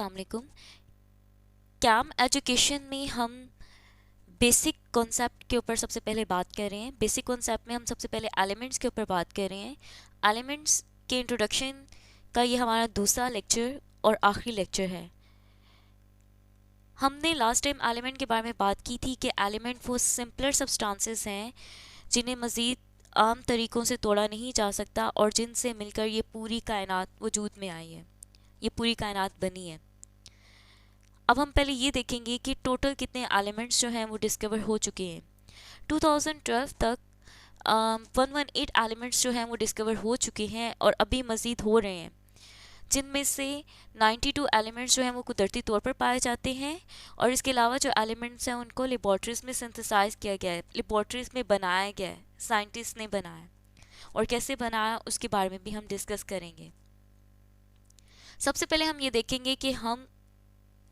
अस्सलाम वालेकुम। Cam education में हम बेसिक कॉन्सेप्ट के ऊपर सबसे पहले बात कर रहे हैं। बेसिक कॉन्सेप्ट में हम सबसे पहले एलिमेंट्स के ऊपर बात कर रहे हैं। एलिमेंट्स के इंट्रोडक्शन का ये हमारा दूसरा लेक्चर और आखिरी लेक्चर है। हमने लास्ट टाइम एलिमेंट के बारे में बात की थी कि एलिमेंट वो सिंपलर सब्सटेंसेस हैं जिन्हें मज़ीद आम तरीक़ों से तोड़ा नहीं जा सकता और जिनसे मिलकर ये पूरी कायनात वजूद में आई है, ये पूरी कायनात बनी है। अब हम पहले ये देखेंगे कि टोटल कितने एलिमेंट्स जो हैं वो डिस्कवर हो चुके हैं। 2012 तक 118 एलिमेंट्स जो हैं वो डिस्कवर हो चुके हैं और अभी मज़ीद हो रहे हैं, जिनमें से 92 एलिमेंट्स जो हैं वो कुदरती तौर पर पाए जाते हैं और इसके अलावा जो एलिमेंट्स हैं उनको लेबॉर्ट्रीज़ में सिंथेसाइज किया गया है, लेबॉर्ट्रीज़ में बनाया गया है, साइंटिस्ट ने बनाया और कैसे बनाया उसके बारे में भी हम डिस्कस करेंगे। सबसे पहले हम ये देखेंगे कि हम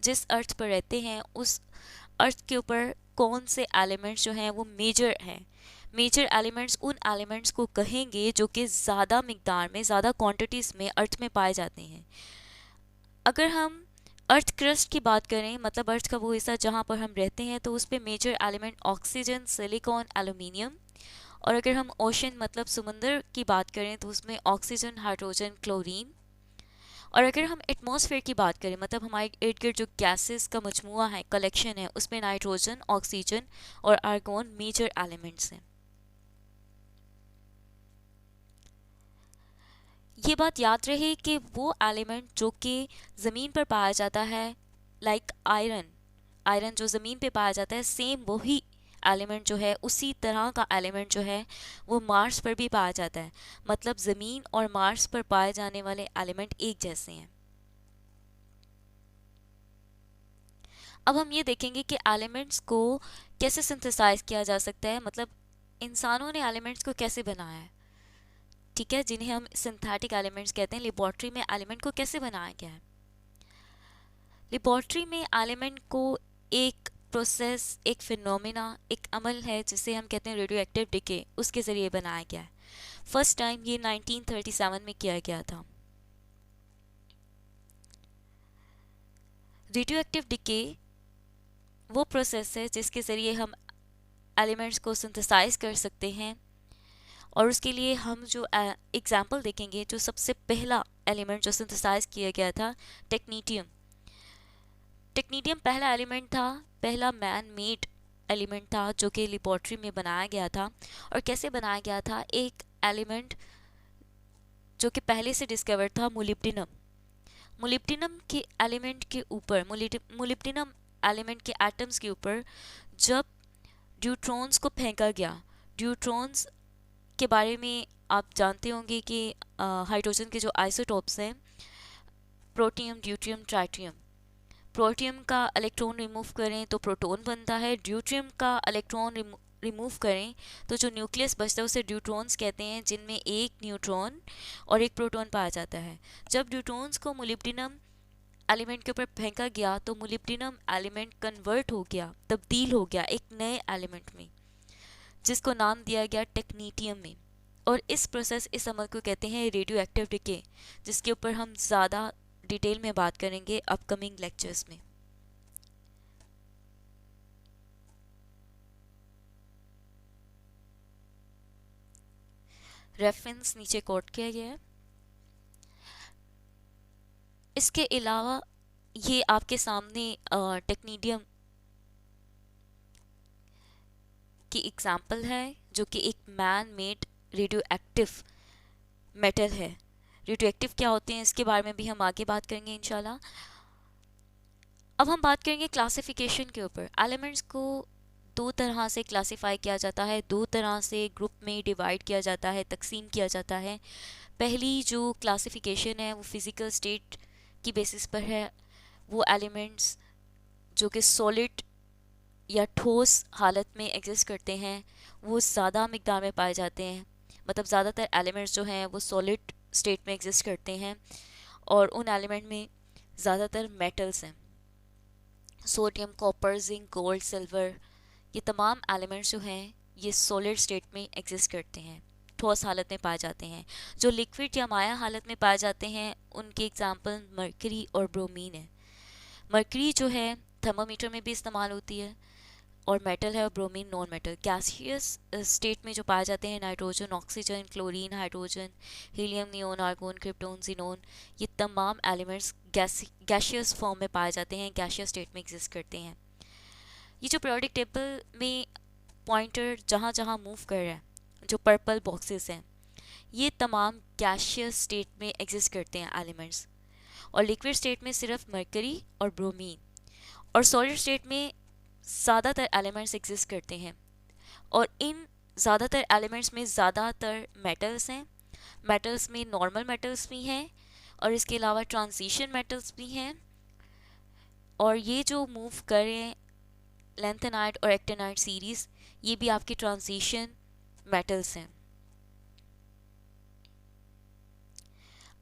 जिस अर्थ पर रहते हैं उस अर्थ के ऊपर कौन से एलिमेंट्स जो हैं वो मेजर हैं। मेजर एलिमेंट्स उन एलिमेंट्स को कहेंगे जो कि ज़्यादा मिकदार में, ज़्यादा क्वांटिटीज़ में अर्थ में पाए जाते हैं। अगर हम अर्थ क्रस्ट की बात करें, मतलब अर्थ का वो हिस्सा जहाँ पर हम रहते हैं, तो उस पर major element oxygen, silicon, aluminium. और अगर हम ओशन मतलब समंदर की बात करें तो उसमें ऑक्सीजन, हाइड्रोजन, क्लोरीन। और अगर हम एटमॉस्फेयर की बात करें, मतलब हमारे इर्द गिर्द जो गैसेस का मजमूआ है, कलेक्शन है, उसमें नाइट्रोजन, ऑक्सीजन और आर्गोन मेजर एलिमेंट्स हैं। ये बात याद रहे कि वो एलिमेंट जो कि ज़मीन पर पाया जाता है, लाइक आयरन, आयरन जो ज़मीन पे पाया जाता है, सेम वही एलिमेंट जो है, उसी तरह का एलिमेंट जो है वो मार्स पर भी पाया जाता है। मतलब ज़मीन और मार्स पर पाए जाने वाले एलिमेंट एक जैसे हैं। अब हम ये देखेंगे कि एलिमेंट्स को कैसे सिंथेसाइज किया जा सकता है, मतलब इंसानों ने एलिमेंट्स को कैसे बनाया है, ठीक है, जिन्हें हम सिंथेटिक एलिमेंट्स कहते हैं। लेबॉर्ट्री में एलिमेंट को कैसे बनाया गया है? लेबॉर्ट्री में एलिमेंट को एक प्रोसेस, एक फिनोमिना, एक अमल है जिसे हम कहते हैं रेडियो एक्टिव डिके, उसके ज़रिए बनाया गया है। फर्स्ट टाइम ये 1937 में किया गया था। रेडियो एक्टिव डिके वो प्रोसेस है जिसके ज़रिए हम एलिमेंट्स को सिंथेसाइज कर सकते हैं। और उसके लिए हम जो एग्जाम्पल देखेंगे, जो सबसे पहला एलिमेंट जो सिंथेसाइज किया गया था, टेक्नीटियम। टेक्नीटियम पहला एलिमेंट था, पहला मैन मेड एलिमेंट था जो कि लेबॉर्ट्री में बनाया गया था। और कैसे बनाया गया था? एक एलिमेंट जो कि पहले से डिस्कवर था, मोलिब्डेनम। मोलिब्डेनम के एलिमेंट के ऊपर, मोलिब्डेनम एलिमेंट के एटम्स के ऊपर जब ड्यूट्रॉन्स को फेंका गया, ड्यूट्रॉन्स के बारे में आप जानते होंगे कि हाइड्रोजन के जो आइसोटोप्स हैं, प्रोटियम, ड्यूट्रियम, ट्राइटियम। प्रोटियम का इलेक्ट्रॉन रिमूव करें तो प्रोटॉन बनता है, ड्यूट्रियम का इलेक्ट्रॉन रिमूव करें तो जो न्यूक्लियस बचता है उसे ड्यूट्रॉन्स कहते हैं, जिनमें एक न्यूट्रॉन और एक प्रोटॉन पाया जाता है। जब ड्यूट्रॉन्स को मोलिब्डेनम एलिमेंट के ऊपर फेंका गया तो मोलिब्डेनम एलिमेंट कन्वर्ट हो गया, तब्दील हो गया एक नए एलिमेंट में, जिसको नाम दिया गया टेक्नीटियम में। और इस प्रोसेस, इस अमल को कहते हैं रेडियो एक्टिव डिके, जिसके ऊपर हम ज़्यादा डिटेल में बात करेंगे अपकमिंग लेक्चर्स में। रेफरेंस नीचे कोट किया गया है। इसके अलावा ये आपके सामने टेक्नीडियम की एग्जाम्पल है, जो कि एक man made radio active metal है। रेडियो एक्टिव क्या होते हैं इसके बारे में भी हम आगे बात करेंगे इंशाल्लाह। अब हम बात करेंगे क्लासिफिकेशन के ऊपर। एलिमेंट्स को दो तरह से क्लासिफाई किया जाता है, दो तरह से ग्रुप में डिवाइड किया जाता है, तकसीम किया जाता है। पहली जो क्लासिफिकेशन है वो फिज़िकल स्टेट की बेसिस पर है। वो एलिमेंट्स जो कि सॉलिड या ठोस हालत में एग्जिस्ट करते हैं वो ज़्यादा मिकदार में पाए जाते हैं। मतलब ज़्यादातर एलिमेंट्स जो हैं वो सॉलिड स्टेट में एग्जिस्ट करते हैं और उन एलिमेंट में ज़्यादातर मेटल्स हैं, sodium, copper, zinc, gold, silver. ये तमाम एलिमेंट्स जो हैं ये सॉलिड स्टेट में एग्जिस्ट करते हैं, ठोस हालत में पाए जाते हैं। जो लिक्विड या माया हालत में पाए जाते हैं उनके एग्जांपल मरकरी और ब्रोमीन है। मरकरी जो है थर्मामीटर में भी इस्तेमाल होती है, और मेटल है और bromine non metal. Gaseous state में जो पाए जाते हैं nitrogen, oxygen, chlorine, hydrogen, helium, neon, argon, krypton, xenon, ये तमाम एलिमेंट्स गैशियस फॉर्म में पाए जाते हैं, गैशियस स्टेट में एग्जिस्ट करते हैं। ये जो पीरियोडिक टेबल में पॉइंटर जहाँ जहाँ मूव कर रहा है, जो पर्पल बॉक्सेस हैं, ये तमाम गैशियस स्टेट में एग्जिस्ट करते हैं एलिमेंट्स, और लिक्विड स्टेट में सिर्फ मरकरी और ब्रोमीन, और सॉलिड स्टेट में ज़्यादातर एलिमेंट्स एग्जिस्ट करते हैं। और इन ज़्यादातर एलिमेंट्स में ज़्यादातर मेटल्स हैं। मेटल्स में नॉर्मल मेटल्स भी हैं और इसके अलावा ट्रांजिशन मेटल्स भी हैं, और ये जो मूव कर रहे हैं लैंथेनाइट और एक्टिनाइट सीरीज़, ये भी आपके ट्रांजिशन मेटल्स हैं।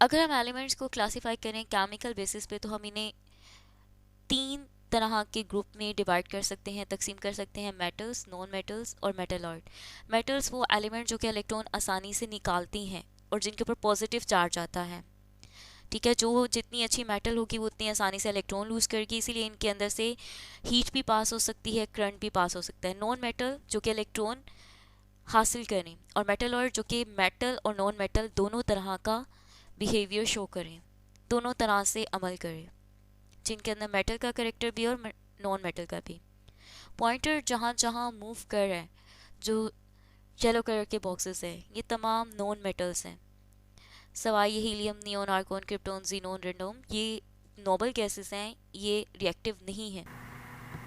अगर हम एलिमेंट्स को क्लासिफाई करें केमिकल बेसिस पे, तो हम इन्हें 3 तरह के ग्रुप में डिवाइड कर सकते हैं, तकसीम कर सकते हैं: मेटल्स, नॉन मेटल्स और मेटलॉइड। मेटल्स वो एलिमेंट जो कि इलेक्ट्रॉन आसानी से निकालती हैं और जिनके ऊपर पॉजिटिव चार्ज आता है, ठीक है। जो जितनी अच्छी मेटल होगी वो उतनी आसानी से इलेक्ट्रॉन लूज करेगी, इसीलिए इनके अंदर से हीट भी पास हो सकती है, करंट भी पास हो सकता है। नॉन मेटल जो कि इलेक्ट्रॉन हासिल करें, और मेटलॉइड जो कि मेटल और नॉन मेटल दोनों तरह का बिहेवियर शो करें, दोनों तरह से अमल करें, जिनके अंदर मेटल का करेक्टर भी और नॉन मेटल का भी। पॉइंटर जहाँ जहाँ मूव कर रहा है, जो येलो कलर के बॉक्सेस हैं, ये तमाम नॉन मेटल्स हैं, सवाई ये helium, neon, argon, krypton, xenon, radon, ये नोबल गैसेस हैं, ये रिएक्टिव नहीं है।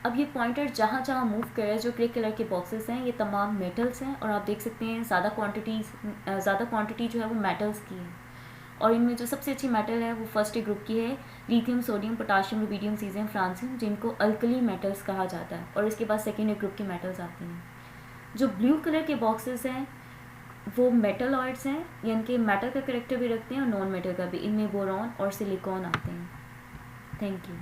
अब ये पॉइंटर जहाँ जहाँ मूव कर रहा है, जो ग्रे कलर के बॉक्सेस हैं, ये तमाम मेटल्स हैं, और आप देख सकते हैं ज़्यादा क्वांटिटी जो है वो मेटल्स की है। और इनमें जो सबसे अच्छी मेटल है वो फर्स्ट ग्रुप की है, lithium, sodium, potassium, rubidium, caesium, francium, जिनको अल्कली मेटल्स कहा जाता है। और इसके बाद सेकेंड ग्रुप की मेटल्स आती हैं। जो ब्लू कलर के बॉक्सेस हैं वो मेटलॉइड्स हैं, यानी कि मेटल का करेक्टर भी रखते हैं और नॉन मेटल का भी। इनमें बोरॉन और सिलिकॉन आते हैं। Thank you.